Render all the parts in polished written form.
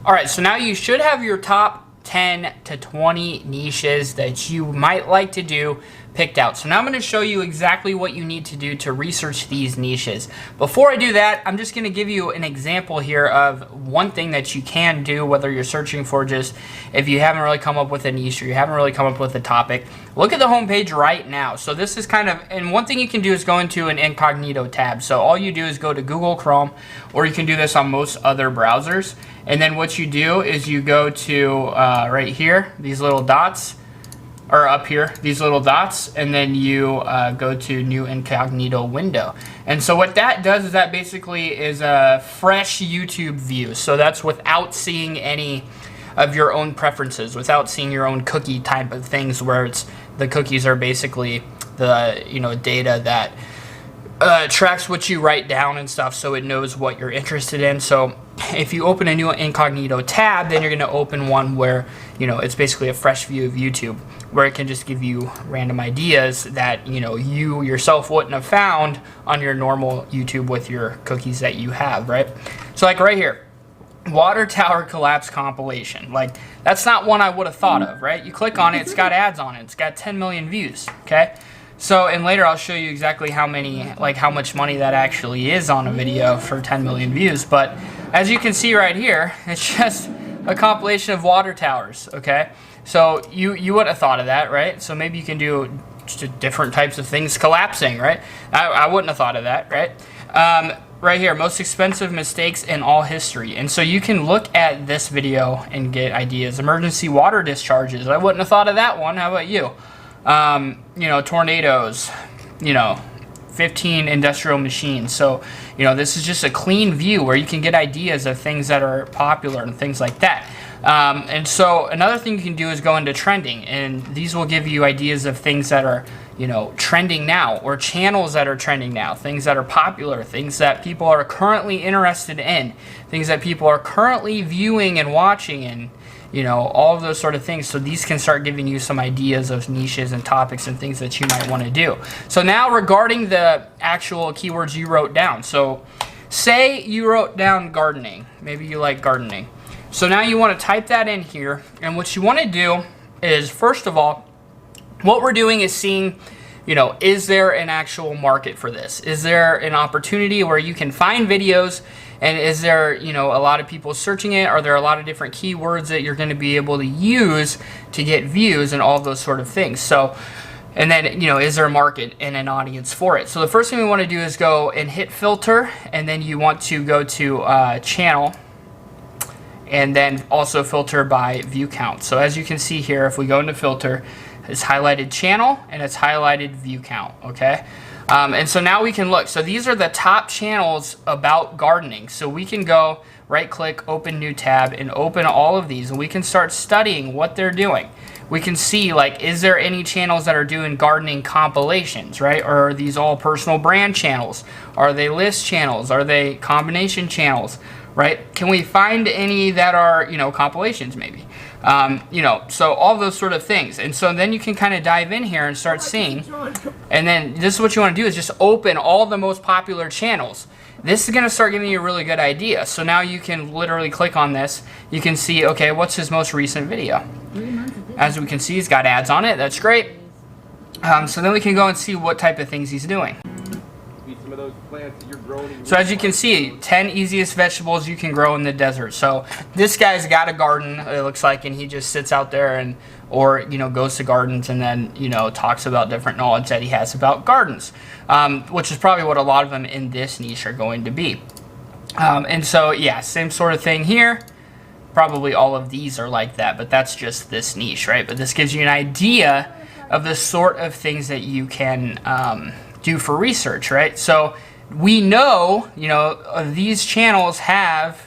All right, so now you should have your top 10 to 20 niches that you might like to do picked out. So now I'm going to show you exactly what you need to do to research these niches. Before I do that, I'm just going to give you an example here of one thing that you can do, whether you're searching for just if you haven't really come up with a niche or you haven't really come up with a topic. Look at the homepage right now. So this is kind of, and one thing you can do is go into an incognito tab. So all you do is go to Google Chrome, or you can do this on most other browsers. And then what you do is you go to right here, these little dots, or up here, these little dots, and then you go to new incognito window. And so what that does is that basically is a fresh YouTube view. So that's without seeing any of your own preferences, without seeing your own cookie type of things, where it's the cookies are basically the data that tracks what you write down and stuff, so it knows what you're interested in. So if you open a new incognito tab, then you're going to open one where it's basically a fresh view of YouTube, where it can just give you random ideas that you yourself wouldn't have found on your normal YouTube with your cookies that you have, right? So like right here, water tower collapse compilation. Like, that's not one I would have thought of, right? You click on it, it's got ads on it, it's got 10 million views, okay? So, and later I'll show you exactly how much money that actually is on a video for 10 million views. But as you can see right here, it's just a compilation of water towers, okay? So you wouldn't have thought of that, right? So maybe you can do just different types of things collapsing, right? I wouldn't have thought of that, right? Right here, most expensive mistakes in all history. And so you can look at this video and get ideas. Emergency water discharges. I wouldn't have thought of that one. How about you? Tornadoes, 15 industrial machines. So, this is just a clean view where you can get ideas of things that are popular and things like that. And so another thing you can do is go into trending, and these will give you ideas of things that are, trending now, or channels that are trending now, things that are popular, things that people are currently interested in, things that people are currently viewing and watching, and all of those sort of things. So these can start giving you some ideas of niches and topics and things that you might want to do. So now regarding the actual keywords you wrote down. So say you wrote down gardening. Maybe you like gardening. So now you want to type that in here. And what you want to do is, first of all, what we're doing is seeing, is there an actual market for this? Is there an opportunity where you can find videos? And is there, a lot of people searching it? Are there a lot of different keywords that you're going to be able to use to get views and all those sort of things? So, and then, is there a market and an audience for it? So the first thing we want to do is go and hit filter, and then you want to go to channel, and then also filter by view count. So as you can see here, if we go into filter, it's highlighted channel and it's highlighted view count, okay? And so now we can look. So these are the top channels about gardening. So we can go right click, open new tab, and open all of these, and we can start studying what they're doing. We can see, like, is there any channels that are doing gardening compilations, right? Or are these all personal brand channels? Are they list channels? Are they combination channels, right? Can we find any that are, compilations maybe? So all those sort of things. And so then you can kind of dive in here and start seeing. And then this is what you want to do, is just open all the most popular channels. This is going to start giving you a really good idea. So now you can literally click on this. You can see, okay, what's his most recent video? As we can see, he's got ads on it. That's great. So then we can go and see what type of things he's doing. Some of those plants that you're growing. So as you can see, 10 easiest vegetables you can grow in the desert. So this guy's got a garden, it looks like, and he just sits out there and, or goes to gardens and then talks about different knowledge that he has about gardens, which is probably what a lot of them in this niche are going to be. And so yeah, same sort of thing here. Probably all of these are like that, but that's just this niche, right? But this gives you an idea of the sort of things that you can do for research, right? So we know, these channels have,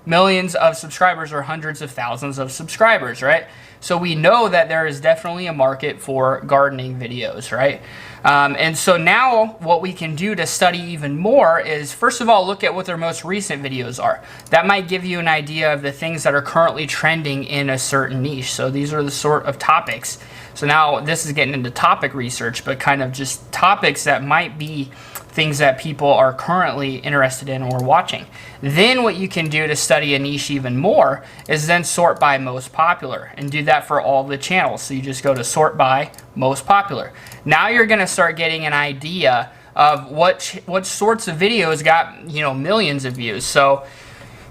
millions of subscribers or hundreds of thousands of subscribers, right? So we know that there is definitely a market for gardening videos, right? And so now what we can do to study even more is, first of all, look at what their most recent videos are. That might give you an idea of the things that are currently trending in a certain niche. So these are the sort of topics So now this is getting into topic research, but kind of just topics that might be things that people are currently interested in or watching. Then what you can do to study a niche even more is then sort by most popular, and do that for all the channels. So you just go to sort by most popular. Now you're going to start getting an idea of what sorts of videos got, you know, millions of views. So,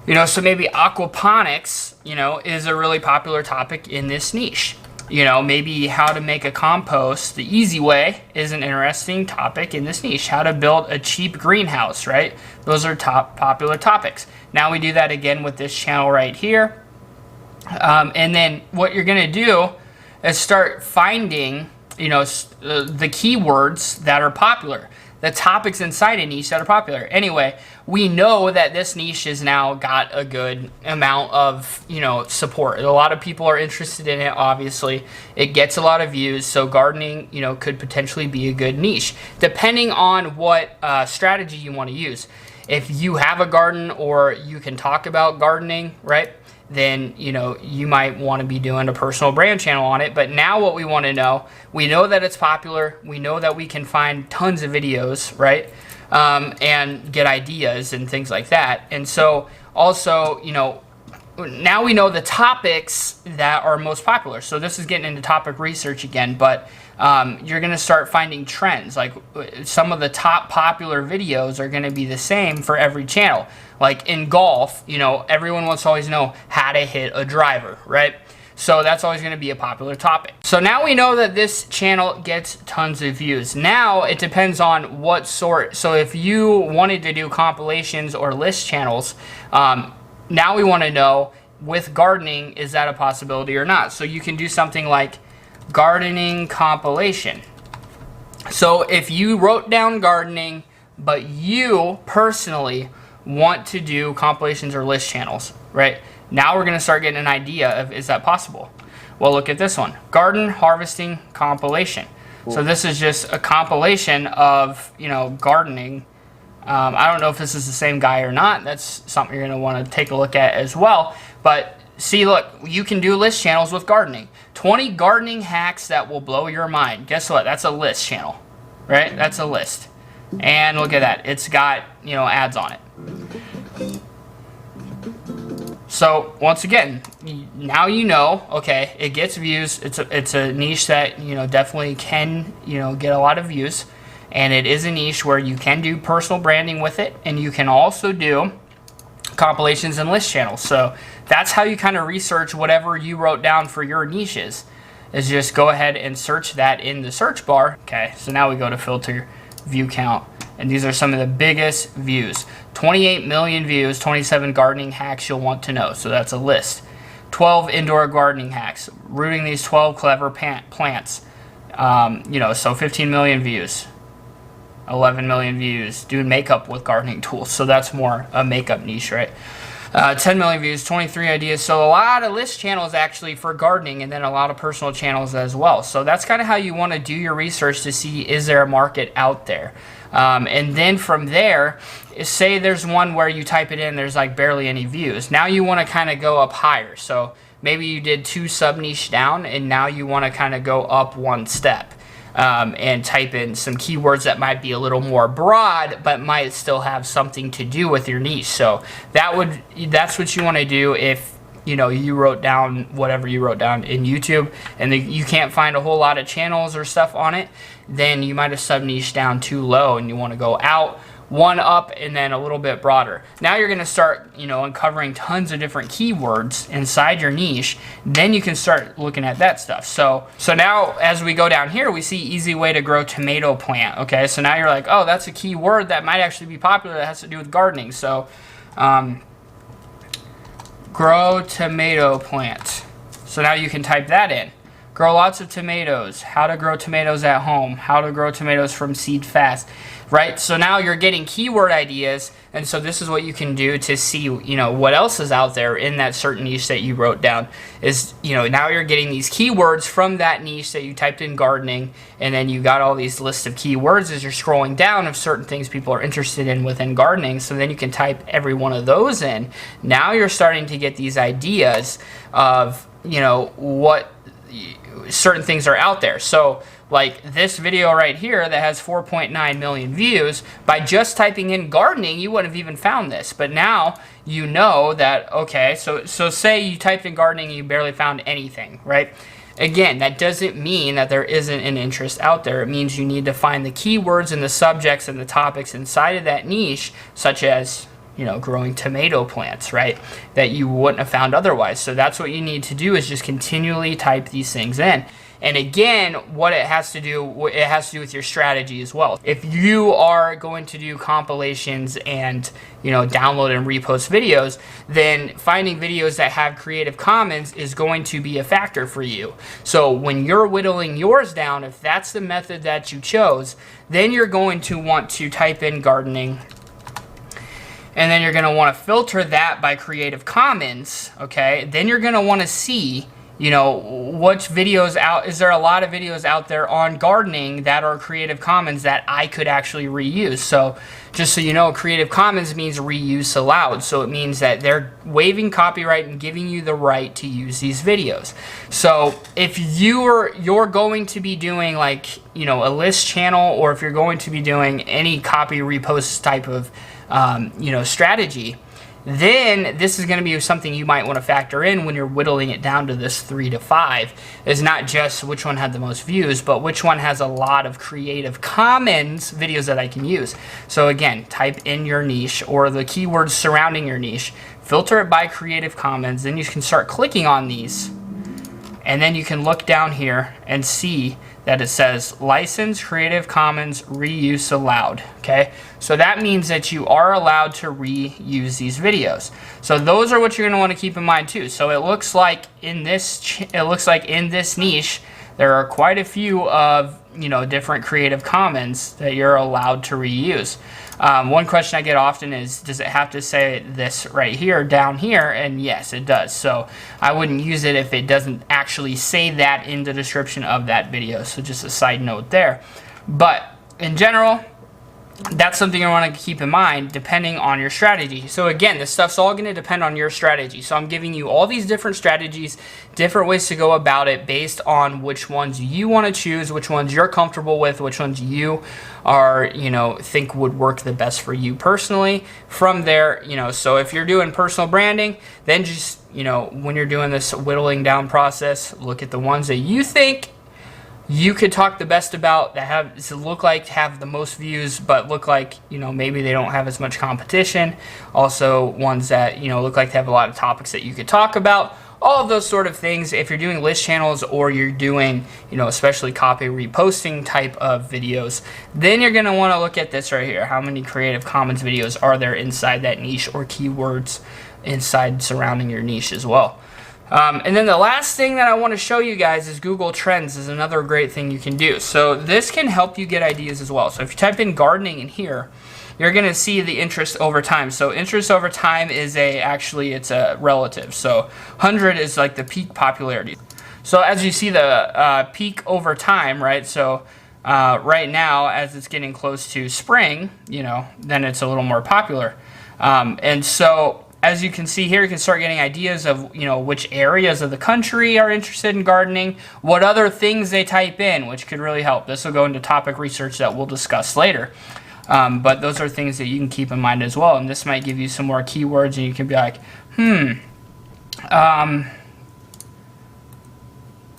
you know, so maybe aquaponics, you know, is a really popular topic in this niche. You know, maybe how to make a compost the easy way is an interesting topic in this niche. How to build a cheap greenhouse, right? Those are top popular topics. Now we do that again with this channel right here. And then what you're going to do is start finding, you know, the keywords that are popular, the topics inside a niche that are popular. Anyway, we know that this niche has now got a good amount of, you know, support. A lot of people are interested in it, obviously. It gets a lot of views, so gardening, you know, could potentially be a good niche, depending on what strategy you want to use. If you have a garden or you can talk about gardening, right, then, you know, you might want to be doing a personal brand channel on it. But now what we want to know, we know that it's popular. We know that we can find tons of videos, right? And get ideas and things like that. And so also, you know, now we know the topics that are most popular. So this is getting into topic research again, but you're going to start finding trends. Like some of the top popular videos are going to be the same for every channel. Like in golf, you know, everyone wants to always know how to hit a driver, right? So that's always going to be a popular topic. So now we know that this channel gets tons of views. Now it depends on what sort. So if you wanted to do compilations or list channels, now we want to know with gardening, is that a possibility or not? So you can do something like gardening compilation. So if you wrote down gardening, but you personally want to do compilations or list channels, right? Now we're going to start getting an idea of, is that possible? Well, look at this one, garden harvesting compilation. Cool. So this is just a compilation of, you know, gardening. I don't know if this is the same guy or not. That's something you're going to want to take a look at as well. But see, look, you can do list channels with gardening. 20 gardening hacks that will blow your mind. Guess what? That's a list channel, right? That's a list. And look at that. It's got, you know, ads on it. So once again, now you know, okay, it gets views. It's a niche that, you know, definitely can, you know, get a lot of views. And it is a niche where you can do personal branding with it, and you can also do compilations and list channels. So that's how you kind of research whatever you wrote down for your niches, is just go ahead and search that in the search bar. Okay, so now we go to filter view count, and these are some of the biggest views. 28 million views, 27 gardening hacks you'll want to know. So that's a list. 12 indoor gardening hacks, rooting these 12 clever plants. You know, so 15 million views. 11 million views doing makeup with gardening tools. So that's more a makeup niche, right? 10 million views, 23 ideas. So a lot of list channels actually for gardening, and then a lot of personal channels as well. So that's kind of how you want to do your research to see, is there a market out there? And then from there, say there's one where you type it in, there's like barely any views. Now you want to kind of go up higher. So maybe you did 2 sub niche down, and now you want to kind of go up 1 step. And type in some keywords that might be a little more broad, but might still have something to do with your niche. So that's what you want to do if, you know, you wrote down whatever you wrote down in YouTube, and you can't find a whole lot of channels or stuff on it. Then you might have sub niche down too low, and you want to go out 1 up and then a little bit broader. Now you're going to start, you know, uncovering tons of different keywords inside your niche. Then you can start looking at that stuff. So now as we go down here, we see easy way to grow tomato plant. Okay, so now you're like, oh, that's a keyword that might actually be popular that has to do with gardening. So grow tomato plant. So now you can type that in. Grow lots of tomatoes. How to grow tomatoes at home. How to grow tomatoes from seed fast. Right? So now you're getting keyword ideas, and so this is what you can do to see, you know, what else is out there in that certain niche that you wrote down. Is, you know, now you're getting these keywords from that niche that you typed in gardening, and then you got all these lists of keywords as you're scrolling down of certain things people are interested in within gardening. So then you can type every one of those in. Now you're starting to get these ideas of, you know, what, certain things are out there. So like this video right here that has 4.9 million views, by just typing in gardening, you wouldn't have even found this. But now you know that, okay, so say you typed in gardening and you barely found anything, right? Again, that doesn't mean that there isn't an interest out there. It means you need to find the keywords and the subjects and the topics inside of that niche, such as, you know, growing tomato plants, right, that you wouldn't have found otherwise. So that's what you need to do, is just continually type these things in. And again, what it has to do with your strategy as well. If you are going to do compilations and, you know, download and repost videos, then finding videos that have Creative Commons is going to be a factor for you. So when you're whittling yours down, if that's the method that you chose, then you're going to want to type in gardening, and then you're going to want to filter that by Creative Commons, okay? Then you're going to want to see, you know, which videos out, is there a lot of videos out there on gardening that are Creative Commons that I could actually reuse? So just so you know, Creative Commons means reuse allowed. So it means that they're waiving copyright and giving you the right to use these videos. So if you're going to be doing, like, you know, a list channel, or if you're going to be doing any copy repost type of you know, strategy, then this is going to be something you might want to factor in when you're whittling it down to this 3 to 5. Is not just which one had the most views, but which one has a lot of Creative Commons videos that I can use. So again, type in your niche or the keywords surrounding your niche, filter it by Creative Commons, then you can start clicking on these, and then you can look down here and see that it says license Creative Commons reuse allowed. Okay, so that means that you are allowed to reuse these videos. So those are what you're going to want to keep in mind too. So it looks like in this niche there are quite a few of, you know, different Creative Commons that you're allowed to reuse. One question I get often is, does it have to say this right here, down here? And yes, it does. So I wouldn't use it if it doesn't actually say that in the description of that video. So just a side note there. But in general, that's something I want to keep in mind depending on your strategy. So again, this stuff's all going to depend on your strategy. So I'm giving you all these different strategies, different ways to go about it based on which ones you want to choose, which ones you're comfortable with, which ones you are, you know, think would work the best for you personally. From there, you know, so if you're doing personal branding, then just, you know, when you're doing this whittling down process, look at the ones that you think you could talk the best about, that have the most views, but look like, you know, maybe they don't have as much competition. Also ones that, you know, look like they have a lot of topics that you could talk about. All of those sort of things. If you're doing list channels or you're doing, you know, especially copy reposting type of videos, then you're going to want to look at this right here. How many Creative Commons videos are there inside that niche, or keywords inside surrounding your niche as well. And then the last thing that I want to show you guys is Google Trends is another great thing you can do. So this can help you get ideas as well. So if you type in gardening in here, you're going to see the interest over time. So interest over time is it's a relative. So 100 is like the peak popularity. So as you see the peak over time, right? So right now, as it's getting close to spring, you know, then it's a little more popular. And so as you can see here, you can start getting ideas of, you know, which areas of the country are interested in gardening, what other things they type in, which could really help. This will go into topic research that we'll discuss later. But those are things that you can keep in mind as well. And this might give you some more keywords, and you can be like,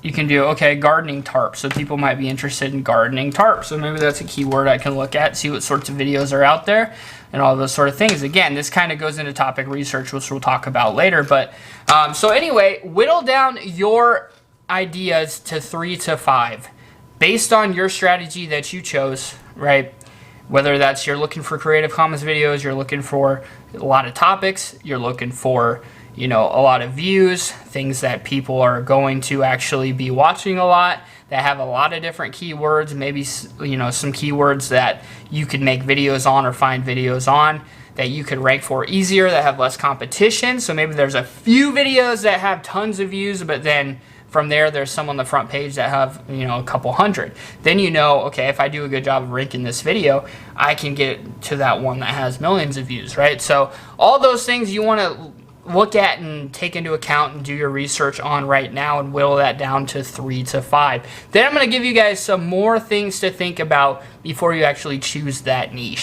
you can do, okay, gardening tarp. So people might be interested in gardening tarp. So maybe that's a keyword I can look at, see what sorts of videos are out there and all those sort of things. Again, this kind of goes into topic research, which we'll talk about later. But so anyway, whittle down your ideas to 3 to 5 based on your strategy that you chose, right? Whether that's you're looking for Creative Commons videos, you're looking for a lot of topics, you're looking for, you know, a lot of views, things that people are going to actually be watching a lot, that have a lot of different keywords, maybe, you know, some keywords that you could make videos on or find videos on that you could rank for easier, that have less competition. So maybe there's a few videos that have tons of views, but then from there, there's some on the front page that have, you know, a couple hundred. Then you know, okay, if I do a good job of ranking this video, I can get to that one that has millions of views, right? So all those things you want to look at and take into account and do your research on right now and whittle that down to 3 to 5. Then I'm going to give you guys some more things to think about before you actually choose that niche.